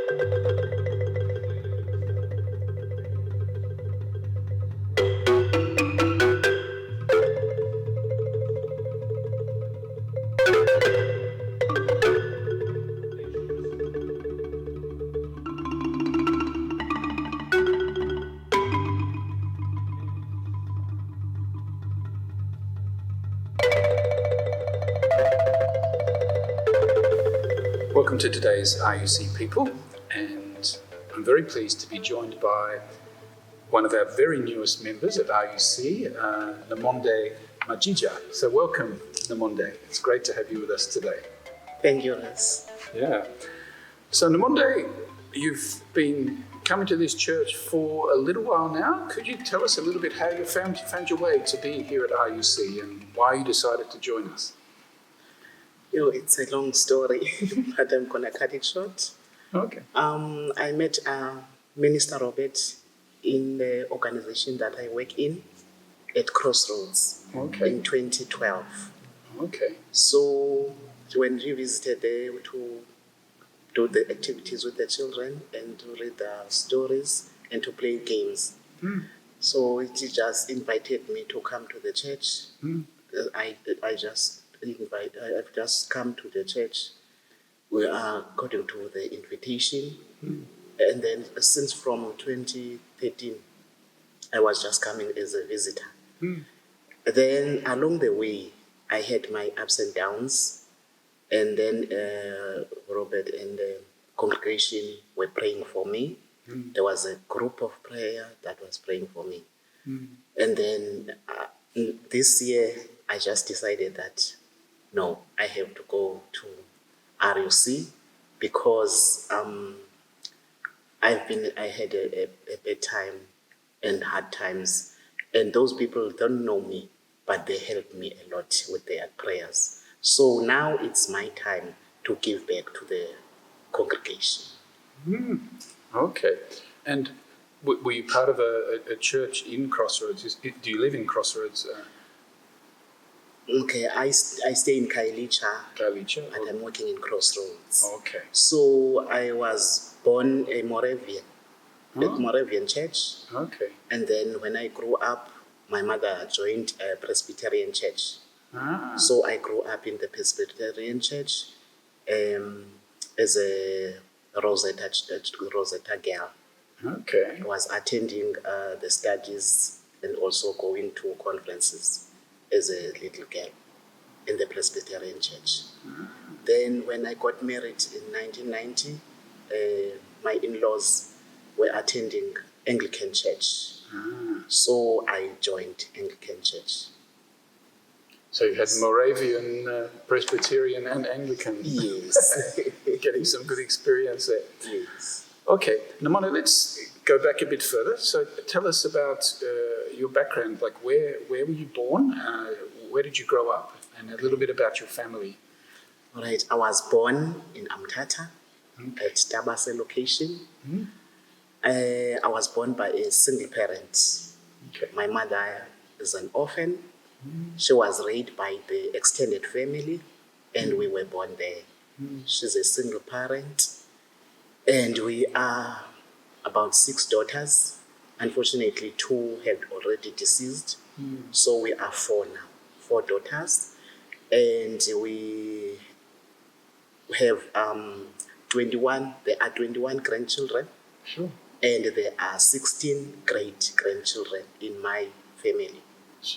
Welcome to today's RUC people, and I'm very pleased to be joined by one of our very newest members at RUC, Nomonde Majija. So welcome, Nomonde. It's great to have you with us today. Thank you, Liz. Yeah. So Nomonde, you've been coming to this church for a little while now. Could you tell us a little bit how you found your way to be here at RUC and why you decided to join us? It's a long story, but I'm going to cut it short. Okay. I met Minister Robert in the organization that I work in at Crossroads in 2012. Okay. So when we visited there to do the activities with the children and to read the stories and to play games. So it just invited me to come to the church. I've just come to the church. We are according to the invitation. And then since from 2013, I was just coming as a visitor. Then along the way, I had my ups and downs. And then Robert and the congregation were praying for me. There was a group of prayer that was praying for me. And then this year, I just decided that no, I have to go to RUC because I had a bad time and hard times, and those people don't know me, but they helped me a lot with their prayers. So now it's my time to give back to the congregation. Okay. And were you part of a church in Crossroads? Do you live in Crossroads? Okay, I stay in Jayiya, but I'm working in Crossroads. Okay. So I was born a Moravian, at Moravian church. Okay. And then when I grew up, my mother joined a Presbyterian church. So I grew up in the Presbyterian church as a Rosetta girl. Okay. I was attending the studies and also going to conferences as a little girl in the Presbyterian church. Then when I got married in 1990, my in-laws were attending Anglican church. So I joined Anglican church. So you had Moravian, Presbyterian and Anglican. Yes. Getting some good experience there. Yes. Okay, Nomonde, let's go back a bit further. So tell us about your background, like where were you born, where did you grow up, and a little bit about your family. All right, I was born in Amtata at Tabase location. I was born by a single parent. Okay. My mother is an orphan. She was raised by the extended family, and we were born there. She's a single parent, and we are about 6 daughters. Unfortunately, 2 have already deceased, so we are 4 now, 4 daughters, and we have 21. There are 21 grandchildren. Sure. And there are 16 great-grandchildren in my family,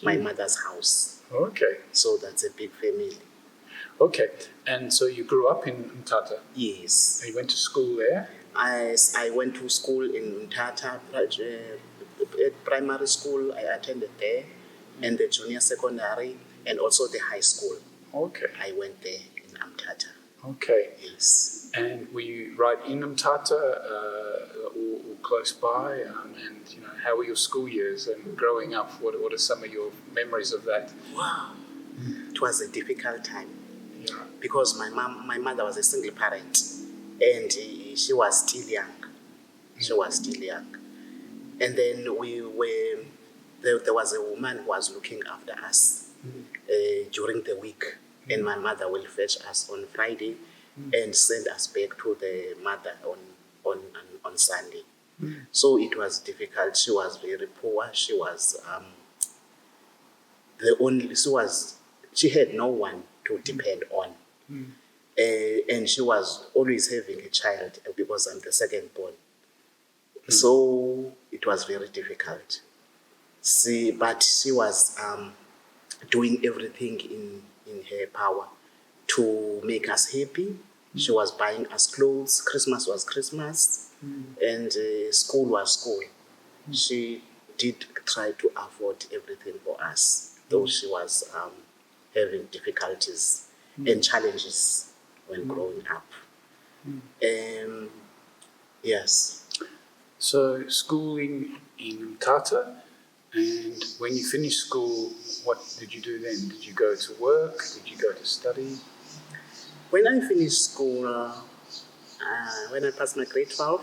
my mother's house. Okay. So that's a big family. Okay, and so you grew up in Mthatha? Yes. You went to school there? I went to school in Mthatha, at primary school. I attended there, and the junior secondary, and also the high school. Okay. I went there in Mthatha. Okay. Yes. And were you right in Mthatha or close by? And how were your school years and growing up? What are some of your memories of that? Wow. It was a difficult time. Yeah. Because my mother was a single parent, and she was still young. She was still young. And then there was a woman who was looking after us during the week, and my mother will fetch us on Friday and send us back to the mother on on Sunday. So it was difficult. She was very poor. She was she had no one to depend on. And she was always having a child because I'm the second born. So it was very difficult. But she was doing everything in her power to make us happy. She was buying us clothes. Christmas was Christmas, and school was school. She did try to afford everything for us, though she was having difficulties and challenges when growing up. Yes. So schooling in Tata, and when you finished school, what did you do then? Did you go to work? Did you go to study? When I finished school, when I passed my grade 12,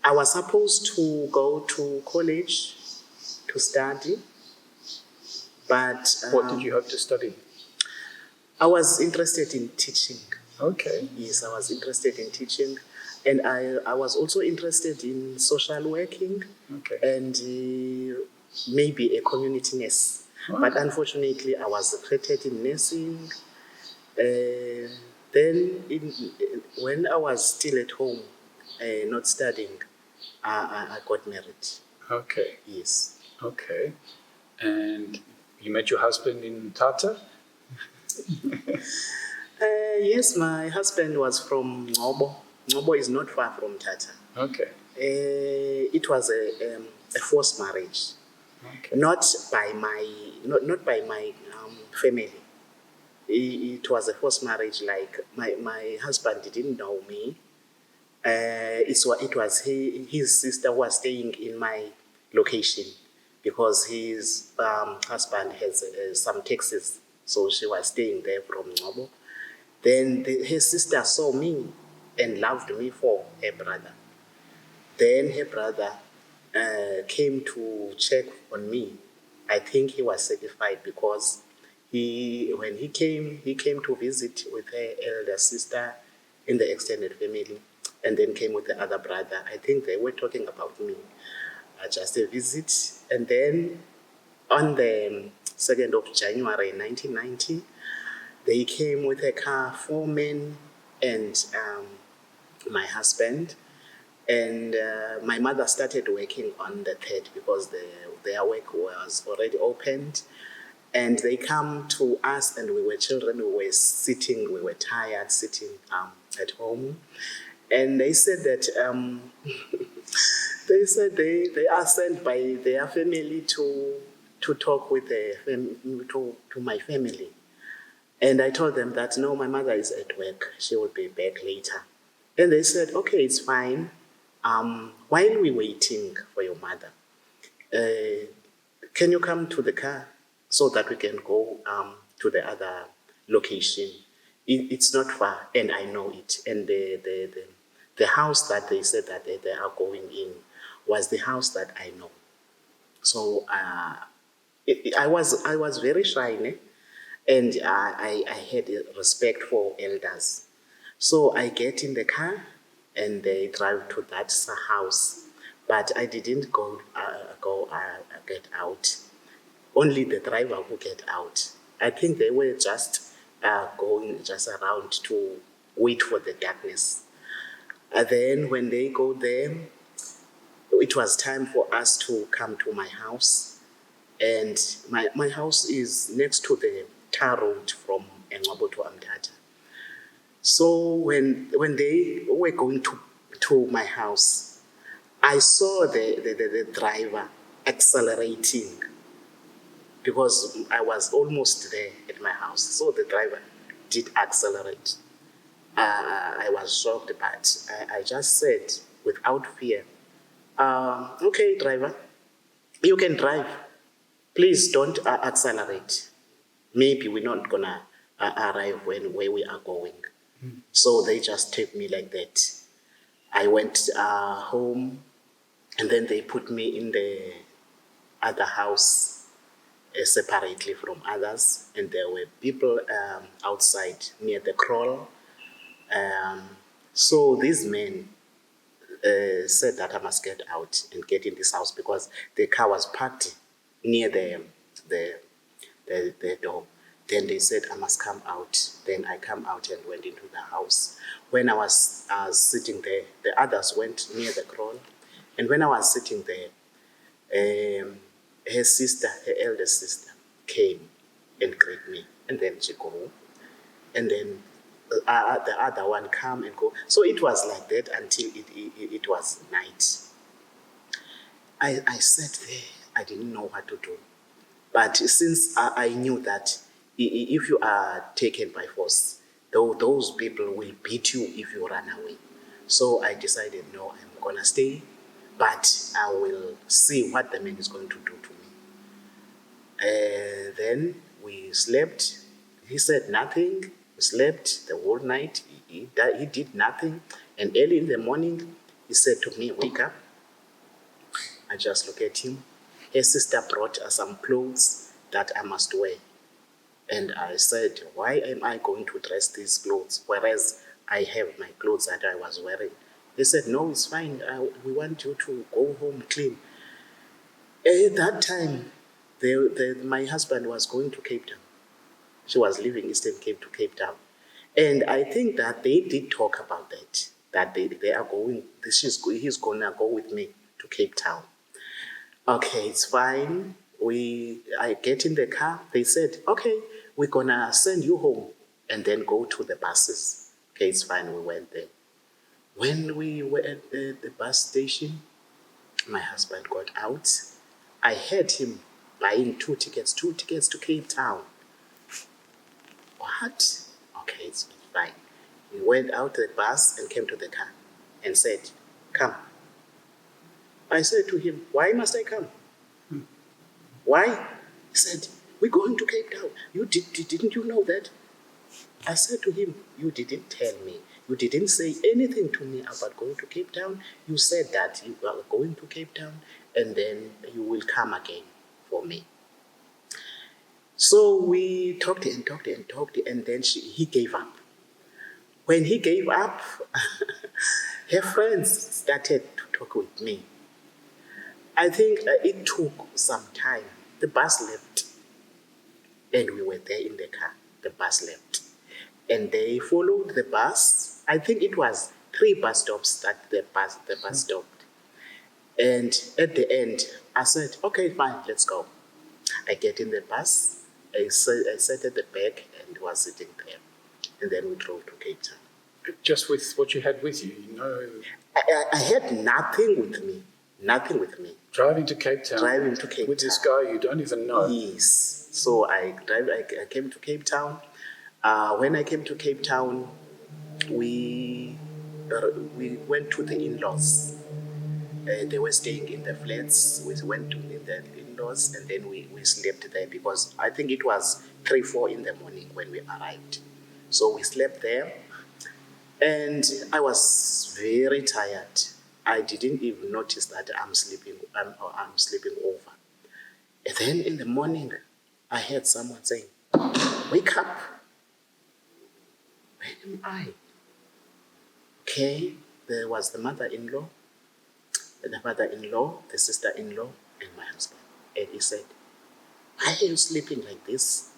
I was supposed to go to college to study, but What did you hope to study? I was interested in teaching. Okay. Yes, I was interested in teaching, and I was also interested in social working and maybe a community nurse. Wow. But unfortunately, I was accredited in nursing. Then, when I was still at home, not studying, I got married. Okay. Yes. Okay. And you met your husband in Tata? Yes, my husband was from Nobo. Nobo is not far from Tata. Okay. It was a forced marriage, Okay. not by my family. It was a forced marriage. Like my husband didn't know me. It was his sister who was staying in my location because his husband has some taxes, so she was staying there from Nobo. Then his sister saw me and loved me for her brother. Then her brother came to check on me. I think he was satisfied because when he came to visit with her elder sister in the extended family, and then came with the other brother. I think they were talking about me. Just a visit, and then on the 2nd of January 1990, they came with a car, 4 men and my husband. And my mother started working on the 3rd because their work was already opened. And they come to us, and we were children, we were tired, sitting at home. And they said that they are sent by their family to talk with to my family. And I told them that, no, my mother is at work. She will be back later. And they said, okay, it's fine. While we're waiting for your mother, can you come to the car so that we can go to the other location? It's not far, and I know it. And the house that they said that they are going in was the house that I know. So I was very shy, and I had respect for elders. So I get in the car and they drive to that house, but I didn't get out. Only the driver who get out. I think they were just going just around to wait for the darkness. And then when they go there, it was time for us to come to my house. And my house is next to the tar road from Engwabo to Amtata. So when they were going to my house, I saw the driver accelerating because I was almost there at my house. So the driver did accelerate. I was shocked, but I just said without fear, okay, driver, you can drive. Please don't accelerate. Maybe we're not gonna arrive where we are going. So they just take me like that. I went home, and then they put me in the other house separately from others, and there were people outside near the crawl. So these men, said that I must get out and get in this house because the car was parked near the door. Then they said I must come out. Then I come out and went into the house. When I was sitting there, the others went near the crawl. And when I was sitting there, her sister, her elder sister, came and greeted me. And then she go. And then the other one come and go. So it was like that until it was night. I sat there. I didn't know what to do. But since I knew that if you are taken by force, those people will beat you if you run away. So I decided, no, I'm going to stay, but I will see what the man is going to do to me. Then we slept. He said nothing. We slept the whole night. He did nothing. And early in the morning, he said to me, wake up. I just look at him. His sister brought some clothes that I must wear. And I said, why am I going to dress these clothes, whereas I have my clothes that I was wearing? They said, no, it's fine. We want you to go home clean. At that time, my husband was going to Cape Town. She was leaving Eastern Cape to Cape Town. And I think that they did talk about that they are going, he's going to go with me to Cape Town. Okay, it's fine. I get in the car. They said, okay, we're going to send you home and then go to the buses. Okay, it's fine. We went there. When we were at the bus station, my husband got out. I heard him buying two tickets to Cape Town. What? Okay, it's fine. We went out the bus and came to the car and said, come. I said to him, why must I come? Why? He said, we're going to Cape Town. Didn't you know that? I said to him, you didn't tell me. You didn't say anything to me about going to Cape Town. You said that you are going to Cape Town and then you will come again for me. So we talked and then he gave up. When he gave up, her friends started to talk with me. I think it took some time. The bus left, and we were there in the car. The bus left, and they followed the bus. I think it was 3 bus stops that the bus stopped. And at the end, I said, okay, fine, let's go. I get in the bus. I sat at the back and was sitting there, and then we drove to Cape Town. Just with what you had with you, you know? I had nothing with me. Nothing with me. Driving to Cape Town. With this guy you don't even know. Yes. So I came to Cape Town. When I came to Cape Town, we went to the in-laws. They were staying in the flats. We went to the in-laws and then we slept there because I think it was 3-4 in the morning when we arrived. So we slept there and I was very tired. I didn't even notice that I'm sleeping over. And then in the morning, I heard someone saying, wake up. Where am I? Okay, there was the mother-in-law, the father-in-law, the sister-in-law, and my husband. And he said, why are you sleeping like this?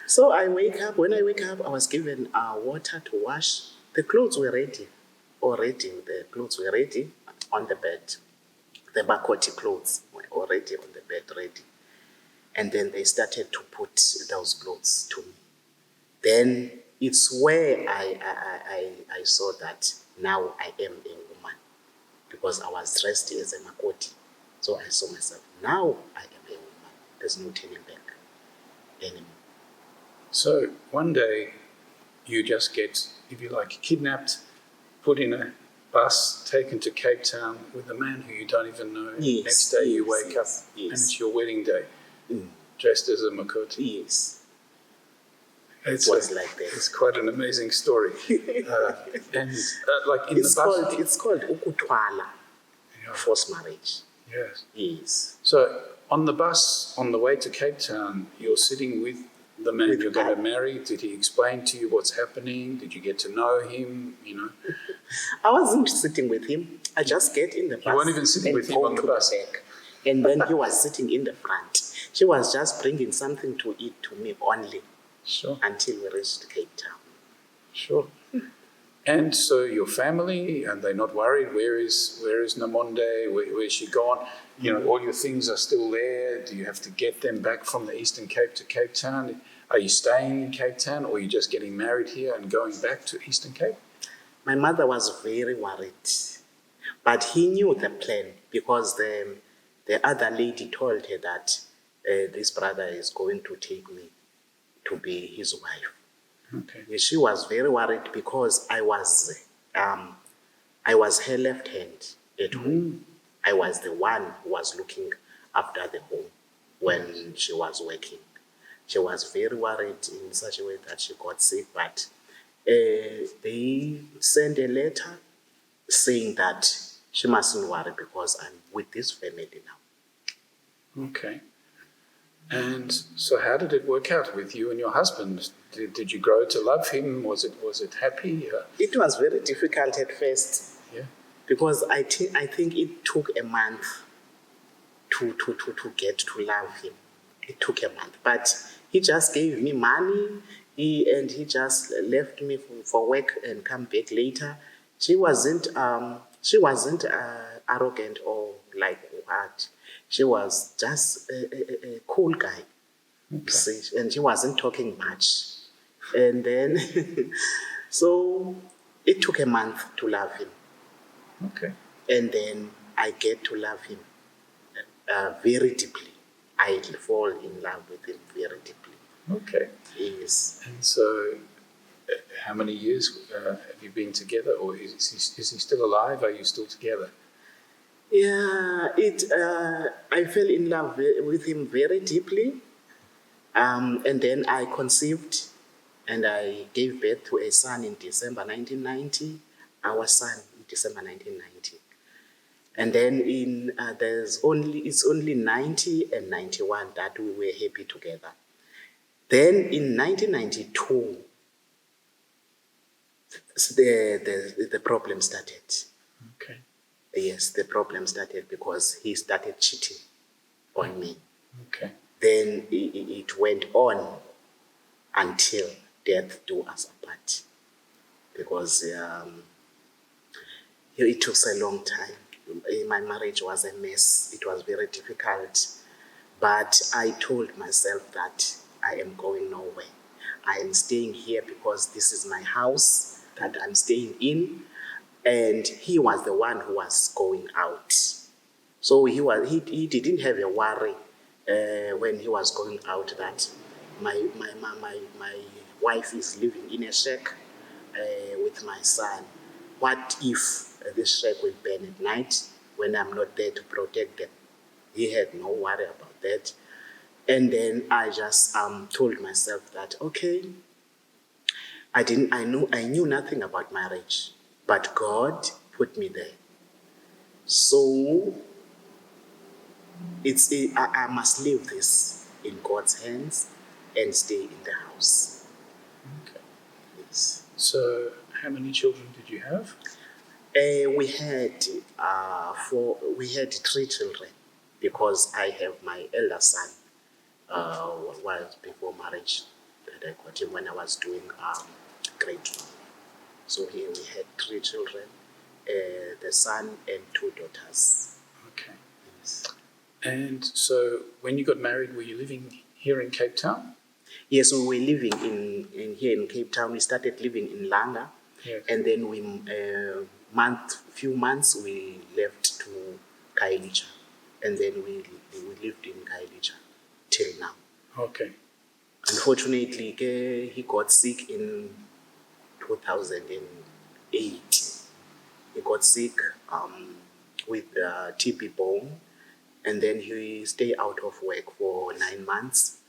So I wake up. When I wake up, I was given water to wash. The clothes were ready. The clothes were ready on the bed. The Bakoti clothes were already on the bed, ready. And then they started to put those clothes to me. Then it's where I saw that now I am a woman because I was dressed as a Makoti. So I saw myself, now I am a woman. There's no turning back anymore. So one day you just get, if you like, kidnapped, put in a bus, taken to Cape Town with a man who you don't even know. Yes, Next day you wake up and it's your wedding day, dressed as a Makoti. Yes. It was like that. It's quite an amazing story. And like in it's the bus... It's called ukutwala, forced marriage. Yes. Yes. So on the bus, on the way to Cape Town, you're sitting with the man you're going to marry. Did he explain to you what's happening? Did you get to know him? You know, I wasn't sitting with him. I just get in the bus. You weren't even sitting with him on the bus? Back. And then he was sitting in the front. She was just bringing something to eat to me only. Sure. Until we reached Cape Town. Sure. And so your family, and they're not worried, where is Nomonde, where's she gone? You know, all your things are still there. Do you have to get them back from the Eastern Cape to Cape Town? Are you staying in Cape Town, or are you just getting married here and going back to Eastern Cape? My mother was very worried, but he knew the plan because the other lady told her that this brother is going to take me to be his wife. Okay. She was very worried because I was her left hand at home. I was the one who was looking after the home when she was working. She was very worried in such a way that she got sick, but they sent a letter saying that she mustn't worry because I'm with this family now. Okay. And so how did it work out with you and your husband? Did you grow to love him? Was it happy? It was very difficult at first. Yeah. Because I think it took a month to get to love him. It took a month. But he just gave me money he just left me for work and come back later. She wasn't arrogant or like what. She was just a cool guy. Okay. See, and she wasn't talking much. And then, so it took a month to love him. Okay. And then I get to love him very deeply. I fall in love with him very deeply. Okay. Yes. And so, how many years have you been together, or is he still alive? Are you still together? Yeah, I fell in love with him very deeply, and then I conceived, and I gave birth to a son in December 1990. Our son in December 1990, and then it's only 90 and 91 that we were happy together. Then in 1992, the problem started. Okay. Yes, the problem started because he started cheating on me. Okay. Then it went on until death do us apart. Because it took a long time. My marriage was a mess. It was very difficult. But I told myself that I am going nowhere. I am staying here because this is my house that I'm staying in. And he was the one who was going out. So he didn't have a worry when he was going out that my wife is living in a shack with my son. What if this shack will burn at night when I'm not there to protect them? He had no worry about that. And then I just told myself that, okay, I knew nothing about marriage, but God put me there. So I must leave this in God's hands and stay in the house. Okay. Yes. So how many children did you have? We had 3 children because I have my elder son. Was before marriage that I got him when I was doing grade 12. So here we had 3 children, the son and 2 daughters. Okay. Yes. And so when you got married, were you living here in Cape Town? Yes, we were living in here in Cape Town. We started living in Langa. Yes. And then few months we left to Jayiya. And then we lived in Jayiya till now. Okay. Unfortunately, he got sick in 2008. He got sick with TB bone, and then he stayed out of work for 9 months.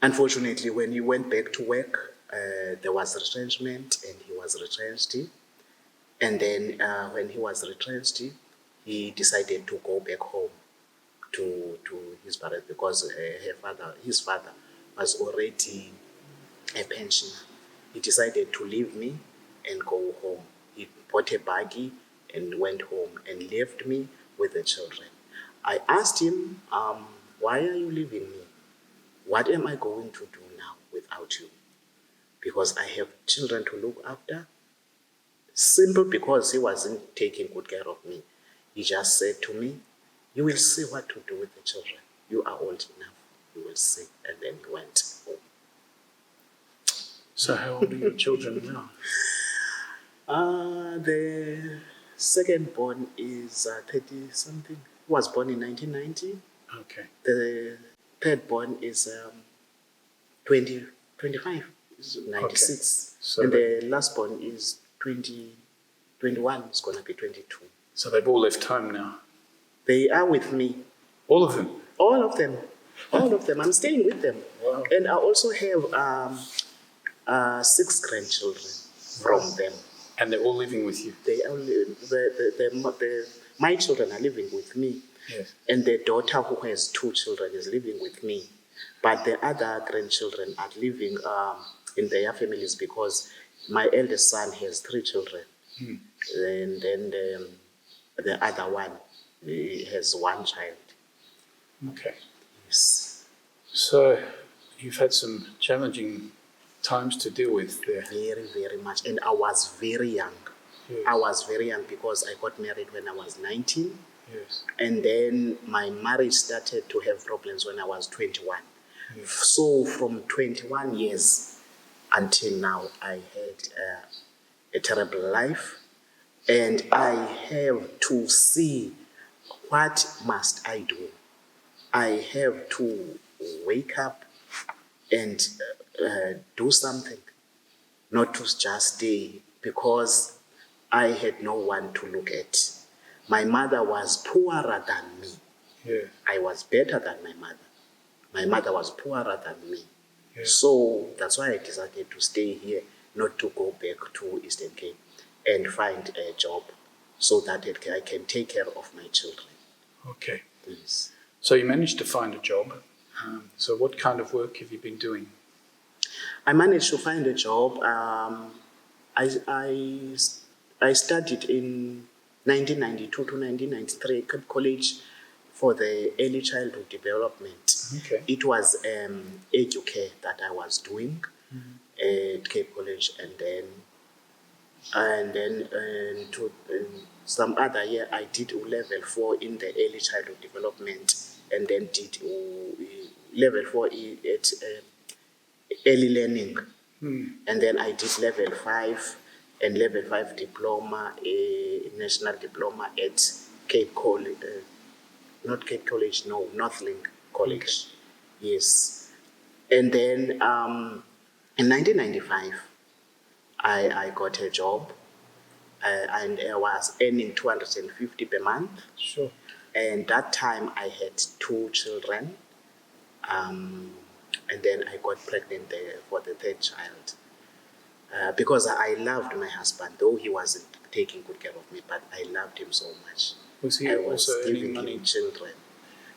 Unfortunately, when he went back to work, there was retrenchment, and he was retrenched. And then when he was retrenched, he decided to go back home to his parents because his father was already a pensioner. He decided to leave me and go home he bought a buggy and went home and left me with the children. I asked him, why are you leaving me? What am I going to do now without you? Because I have children to look after. Simple, because he wasn't taking good care of me. He just said to me, you will see what to do with the children. You are old enough. You will see. And then he went home. So how old are your children now? The second born is 30-something. Was born in 1990. Okay. The third born is 25, is 96. Okay. So and the last born is 21, it's going to be 22. So they've all left home now? They are with me. All of them? All of them. All of them. I'm staying with them. Wow. And I also have 6 grandchildren from them. And they're all living with you? They only, my children are living with me. Yes. And the daughter who has 2 children is living with me. But the other grandchildren are living in their families because my eldest son has 3 children. And then the other one has 1 child. Okay. Yes. So you've had some challenging times to deal with there. Very, very much. And I was very young. Yes. I was very young because I got married when I was 19. Yes. And then my marriage started to have problems when I was 21. Yes. So from 21 years until now, I had a terrible life. And I have to see, what must I do? I have to wake up and do something, not to just stay, because I had no one to look at. My mother was poorer than me. Yeah. I was better than my mother. My mother was poorer than me. Yeah. So that's why I decided to stay here, not to go back to Eastern Cape and find a job so that I can take care of my children. Okay. Yes. So you managed to find a job. So what kind of work have you been doing? I managed to find a job. I studied in 1992 to 1993 at Cape College for the early childhood development. Okay. It was educare that I was doing at Cape College, and then to some other year I did level 4 in the early childhood development, and then did level 4 at early learning. And then I did level 5 and level 5 diploma, a national diploma at Cape College, not Cape College, no, Northlink College. Okay. Yes. And then in 1995, I got a job and I was earning 250 per month. Sure. And that time I had 2 children. And then I got pregnant for the 3rd child. Because I loved my husband, though he wasn't taking good care of me, but I loved him so much. Was he I also was earning giving money? him children.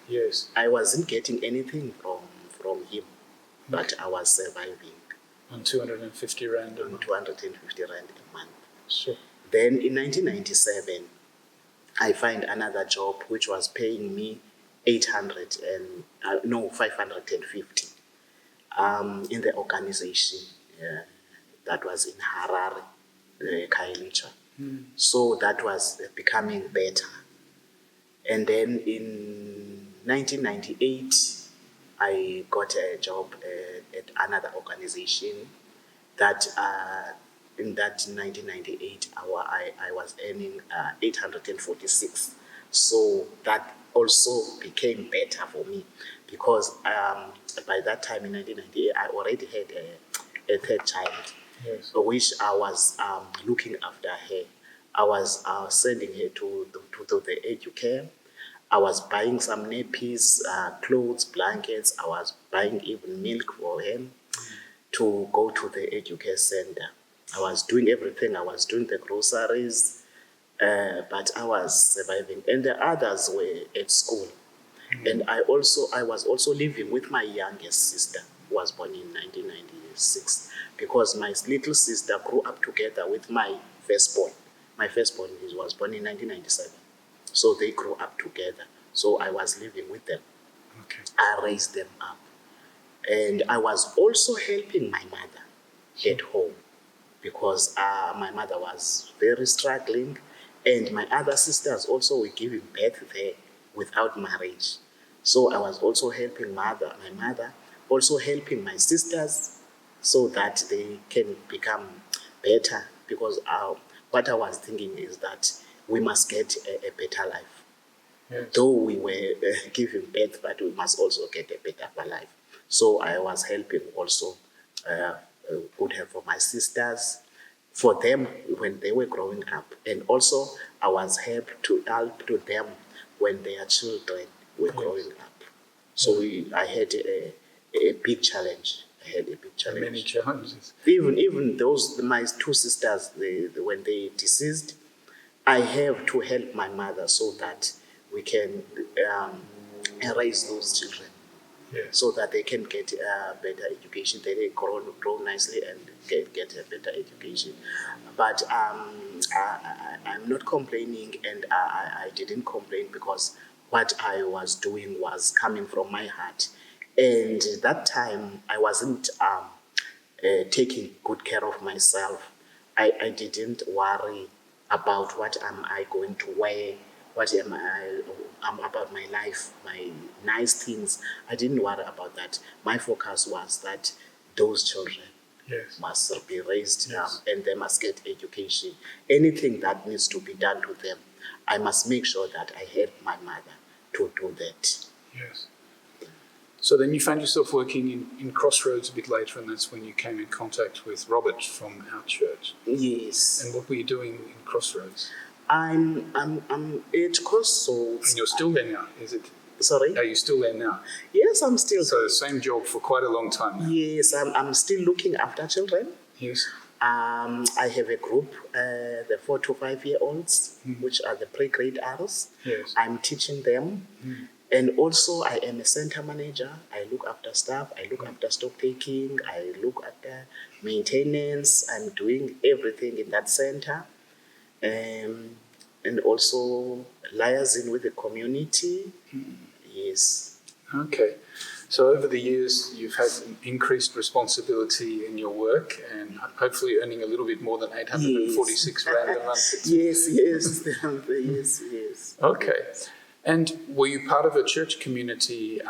Yes. I wasn't getting anything from him, but I was surviving. On 250 Rand a On month? 250 Rand a month. Sure. Then in 1997, I find another job which was paying me 550 in the organization that was in Harare, Khayelitsha. So that was becoming better. And then in 1998, I got a job at another organization that in that 1998, I was earning 846. So that also became better for me because by that time in 1998, I already had a 3rd child, Yes. which I was looking after her. I was sending her to the educare. I was buying some nappies, clothes, blankets. I was buying even milk for him to go to the educare center. I was doing everything. I was doing the groceries, but I was surviving. And the others were at school. And I was also living with my youngest sister, who was born in 1996, because my little sister grew up together with my firstborn. my firstborn was born in 1997. So they grew up together. So I was living with them. Okay. I raised them up. And I was also helping my mother at home because my mother was very struggling, and my other sisters also were giving birth there without marriage. So I was also helping my mother, also helping my sisters so that they can become better, because what I was thinking is that we must get a better life. Yes. Though we were giving birth, but we must also get a better life. So I was helping also good help for my sisters, for them when they were growing up. And also I was help to them when their children were growing up. So I had a big challenge. Many challenges. Even those, my two sisters, when they deceased, I have to help my mother so that we can raise those children. Yes. So that they can get a better education, they grow nicely and get a better education. But I'm not complaining, and I didn't complain because what I was doing was coming from my heart. And that time I wasn't taking good care of myself. I didn't worry about what am I going to wear, what am I about my life, my nice things. I didn't worry about that. My focus was that those children must be raised and they must get education. Anything that needs to be done to them, I must make sure that I help my mother to do that. Yes. So then you found yourself working in Crossroads a bit later, and that's when you came in contact with Robert from our church. Yes. And what were you doing in Crossroads? I'm at Crossroads. And you're still there now, is it? Sorry? Are you still there now? Yes, I'm still So there. the same job for quite a long time now? Yes, I'm still looking after children. Yes. I have a group, the 4 to 5 year olds, which are the pre-grade Rs. Yes. I'm teaching them. And also I am a center manager. I look after staff, I look after stock taking, I look after maintenance. I'm doing everything in that center. And also liaising with the community. Yes. Okay. So over the years, you've had an increased responsibility in your work and hopefully earning a little bit more than 846 Rand a month. Yes. Yes. Okay. And were you part of a church community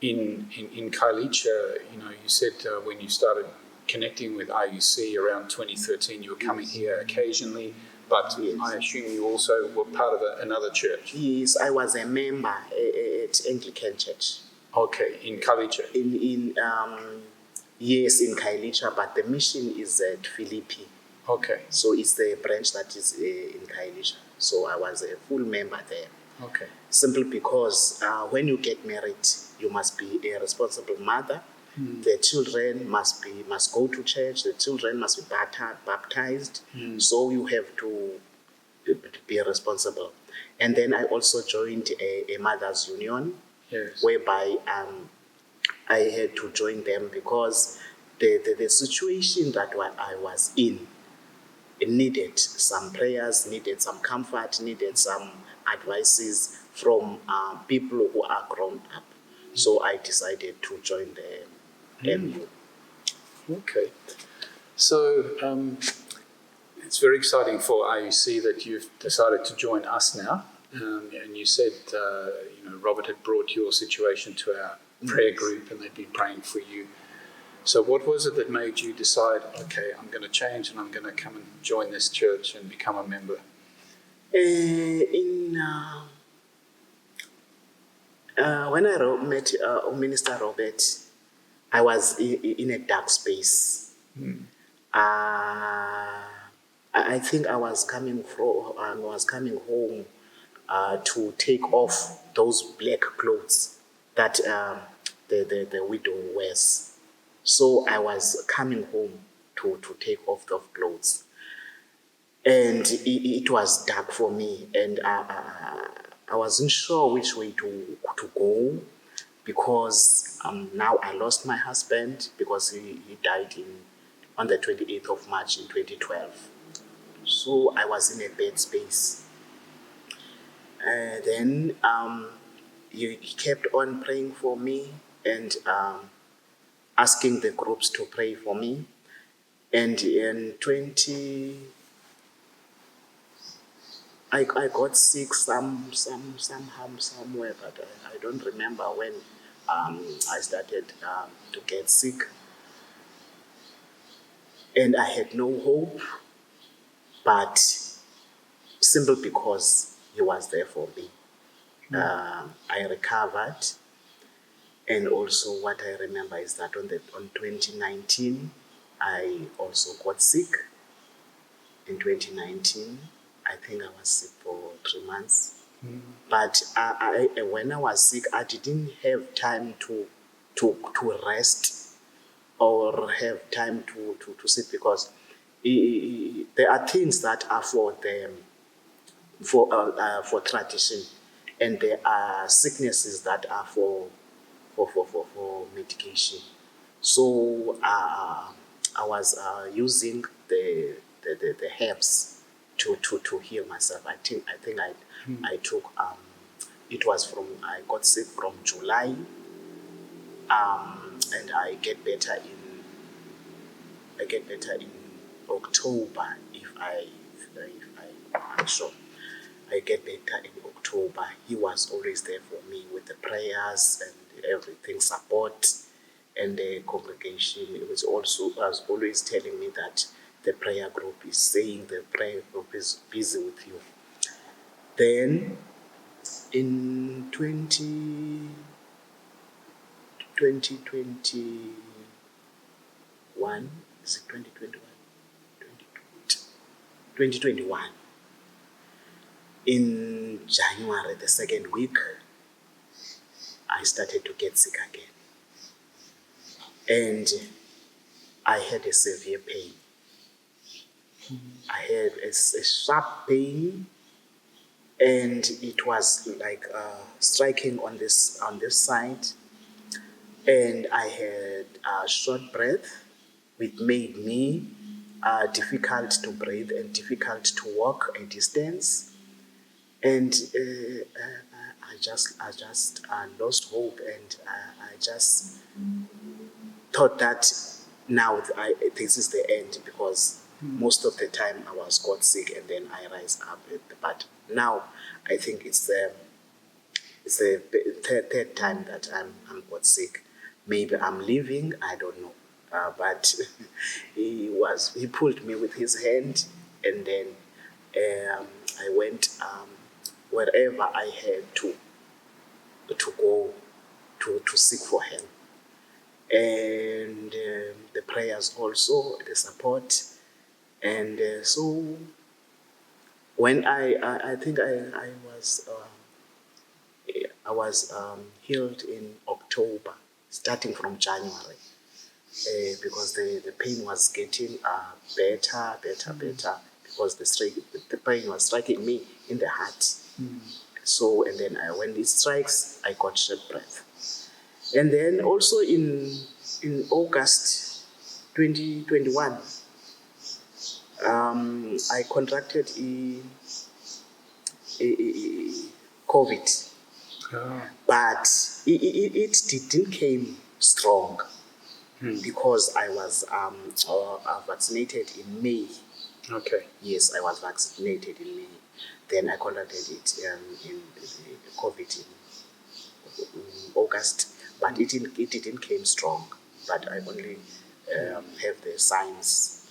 in Kailicha? You know, you said when you started connecting with RUC around 2013, you were coming here occasionally, but I assume you also were part of another church. Yes, I was a member at Anglican Church. Okay, in Kailicha. Yes, in Kailicha, but the mission is at Philippi. Okay. So it's the branch that is in Kailicha. So I was a full member there. Okay. Simply because when you get married, you must be a responsible mother. The children must go to church. The children must be baptized. So you have to be responsible. And then I also joined a mothers' union, whereby I had to join them because the situation that I was in, it needed some prayers, needed some comfort, needed some advices from people who are grown up. So I decided to join the MU. Okay. So it's very exciting for RUC that you've decided to join us now. And you said, Robert had brought your situation to our prayer group and they'd been praying for you. So what was it that made you decide, okay, I'm going to change and I'm going to come and join this church and become a member? When I met Minister Robert, I was in a dark space. I think I was coming home to take off those black clothes that the widow wears. So I was coming home to take off those clothes. And it was dark for me, and I wasn't sure which way to go, because now I lost my husband because he died on the 28th of March in 2012. So I was in a bad space. Then he kept on praying for me and asking the groups to pray for me. And in I got sick somehow somewhere, but I don't remember when I started to get sick. And I had no hope, but simply because he was there for me. I recovered, and also what I remember is that on 2019, I also got sick. In 2019, I think I was sick for 3 months. But when I was sick, I didn't have time to rest or have time to sit, because there are things that are for tradition, and there are sicknesses that are for medication. So I was using the herbs to heal myself. I think I took it was from, I got sick from July, and I get better in October, if I'm sure. I get better in October. He was always there for me with the prayers and everything, support, and the congregation. It was always telling me that the prayer group is saying the prayer group is busy with you. Then in 2021, is it 2021? 2021. In January, the second week, I started to get sick again. And I had a severe pain. I had a sharp pain, and it was like striking on this side. And I had a short breath, which made me difficult to breathe and difficult to walk a distance. And I just lost hope, and I just thought that now this is the end, because most of the time I was got sick and then I rise up. But now I think it's the third time that I'm got sick. Maybe I'm leaving, I don't know. But he pulled me with his hand, and then I went wherever I had to go to seek for help. And the prayers also, the support. And so when I think I was healed in October, starting from January, because the pain was getting better, because the pain was striking me in the heart. So, and then when it strikes, I got short breath. And then also in August 2021, I contracted COVID, but it didn't came strong, because I was vaccinated in May. Okay. Yes, I was vaccinated in May. Then I contracted it in COVID in August, but it didn't came strong. But I only have the signs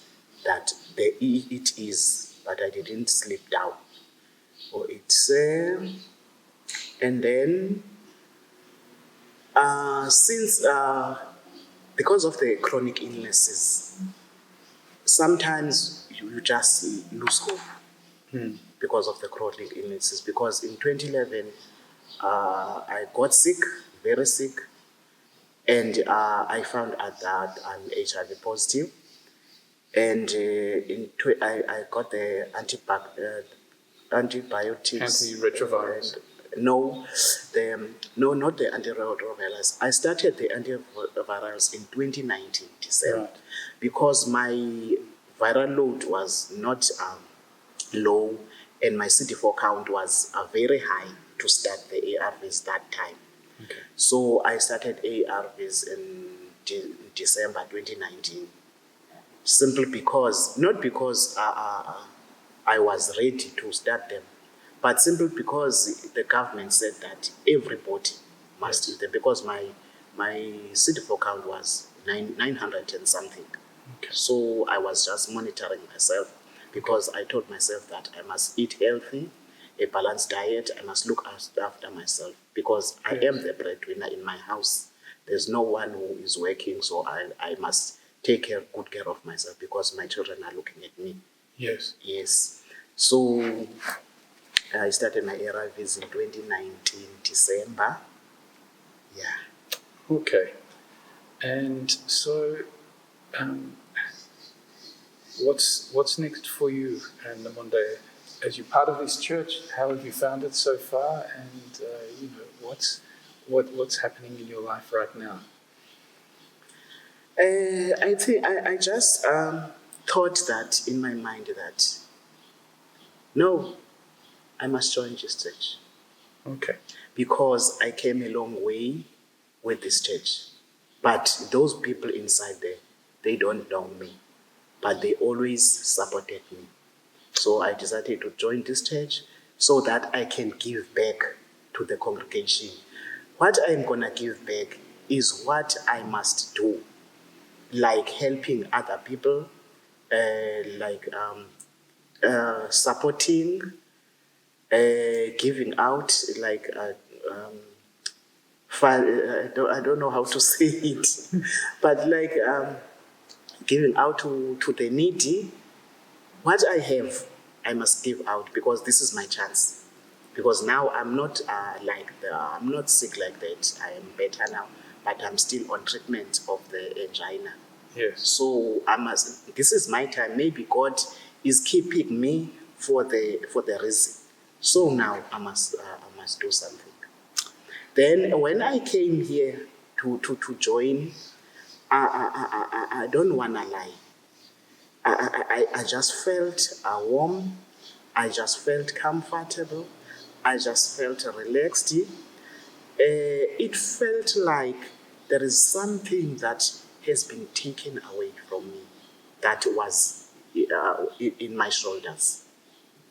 that it is, but I didn't slip down. So it's and then since because of the chronic illnesses, sometimes you just lose hope because of the chronic illnesses. Because in 2011, I got sick, very sick, and I found out that I'm HIV positive. And I got the antibiotics. Antiretrovirals. No, not the antiretrovirals. I started the antivirals in 2019 December, Right. because my viral load was not low, and my CD4 count was very high to start the ARVs that time. Okay. So I started ARVs in December 2019, simply because, not because I was ready to start them, but simply because the government said that everybody must do them, because my CD4 count was 900 and something. Okay. So I was just monitoring myself, because I told myself that I must eat healthy, a balanced diet, I must look after myself, because I am the breadwinner in my house. There's no one who is working, so I must take good care of myself, because my children are looking at me. Yes. Yes. So I started my ARVs in 2019, December. Yeah. Okay. And so, what's next for you, Nomonde? As you're part of this church, how have you found it so far? And what's happening in your life right now? I think I just thought that in my mind that no, I must join this church, Okay. because I came a long way with this church. But those people inside there, they don't know me, but they always supported me. So I decided to join this church so that I can give back to the congregation. What I'm going to give back is what I must do, like helping other people, like supporting, giving out, like I don't know how to say it, but like giving out to the needy. What I have, I must give out, because this is my chance. Because now I'm not I'm not sick like that. I am better now, but I'm still on treatment of the angina. Yes. So I must. This is my time. Maybe God is keeping me for the reason. So now I must do something. Then when I came here to join, I don't wanna lie. I just felt warm. I just felt comfortable. I just felt relaxed. It felt like there is something that has been taken away from me, that was in my shoulders.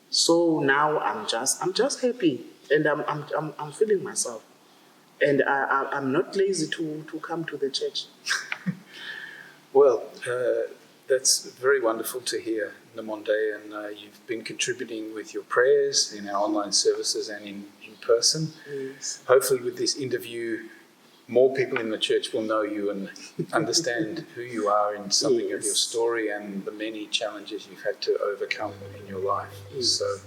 So now I'm just happy, and I'm feeling myself, and I'm not lazy to come to the church. Well, that's very wonderful to hear, Nomonde, and you've been contributing with your prayers in our online services and in person. Yes. Hopefully with this interview, more people in the church will know you and understand who you are in something of your story and the many challenges you've had to overcome in your life. Yes. So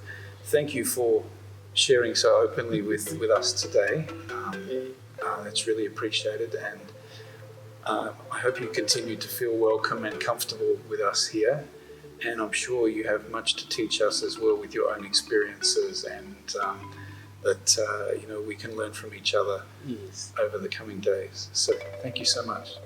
thank you for sharing so openly with us today. It's really appreciated, and I hope you continue to feel welcome and comfortable with us here. And I'm sure you have much to teach us as well with your own experiences, and that we can learn from each other over the coming days. So thank you so much.